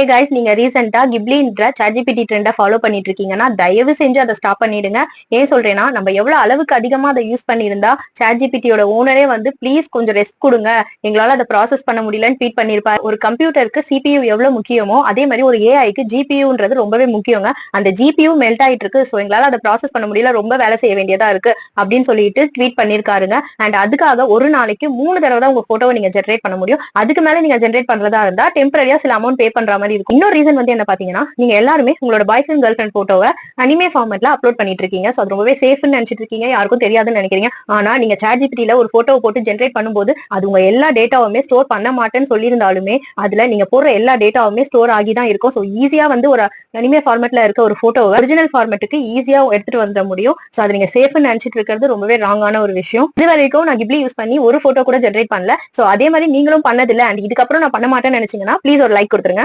Guys, நீங்க ரீசெண்டா கிப்லின்ற ChatGPT ட்ரெண்டை follow பண்ணிட்டு இருக்கீங்கன்னா தயவு செஞ்சு அதை ஸ்டாப் பண்ணிடுங்க. ஏன் சொல்றேன்னா, நம்ம எவ்வளவு அளவுக்கு அதிகமா அதை யூஸ் பண்ணியிருந்தா ChatGPTயோட ஓனரே வந்து ப்ளீஸ் கொஞ்சம் ரெஸ்ட் கொடுங்க, எங்களால அதை ப்ராசஸ் பண்ண முடியலன்னு ட்வீட் பண்ணிருப்பாரு. ஒரு கம்ப்யூட்டருக்கு CPU எவ்வளவு முக்கியமோ அதே மாதிரி ஒரு ஏஐக்கு GPUன்றது ரொம்பவே முக்கியங்க. அந்த GPU மெல்ட் ஆயிட்டு இருக்கு, சோ எங்களால அதை ப்ராசஸ் பண்ண முடியல, ரொம்ப வேலை செய்ய வேண்டியதா இருக்கு அப்படின்னு சொல்லிட்டு ட்வீட் பண்ணிருக்காருங்க. அண்ட் அதுக்காக ஒரு நாளைக்கு 3 தடவை தான் உங்க போட்டோவை நீங்க ஜென்ரேட் பண்ண முடியும். அதுக்கு மேல நீங்க ஜென்ரேட் பண்றதா இருந்தா டெம்பரரியா சில அமௌண்ட் பே பண்ற மாதிரி இருக்கும். இன்னொரு ரீசன் வந்து என்ன பாத்தீங்கன்னா, நீங்க எல்லாருமே உங்களோட பாய் ஃப்ரெண்ட் கேர்ள் ஃப்ரெண்ட் போட்டோவை அனிமே ஃபார்மேட்ல அப்லோட் பண்ணிட்டு இருக்கீங்க. சோ அது ரொம்பவே சேஃப்னு நினைச்சிட்டு இருக்கீங்க, யாருக்கும் தெரியாதுன்னு நினைக்கிறீங்க. ஆனா நீங்க ChatGPTல ஒரு போட்டோவை போட்டு ஜென்ரேட் பண்ணும்போது அது உங்க எல்லா டேட்டாவுமே ஸ்டோர் பண்ண மாட்டேன்னு சொல்லியிருந்தாலுமே அதுல நீங்க போடுற எல்லா டேட்டாவுமே ஸ்டோர் ஆகி தான் இருக்கும். சோ ஈஸியா வந்து ஒரு அனிமே ஃபார்மேட்ல இருக்க ஒரு போட்டோவை ஒரிஜினல் ஃபார்மேட்டுக்கு ஈஸியா எடுத்துட்டு வந்துட முடியும். சோ அது நீங்க சேஃப்னு நினைச்சிட்டு இருக்கிறது ரொம்பவே ராங்கான ஒரு விஷயம். இது வரைக்கும் நான் கிப்லி யூஸ் பண்ணி ஒரு போட்டோ கூட ஜென்ரேட் பண்ணல. சோ அதே மாதிரி நீங்களும் பண்ணதில்லை அண்ட் இதுக்கப்புறம் நான் பண்ண மாட்டேன்னு நினைச்சீங்கன்னா ப்ளீஸ் ஒரு லைக் கொடுத்துருங்க.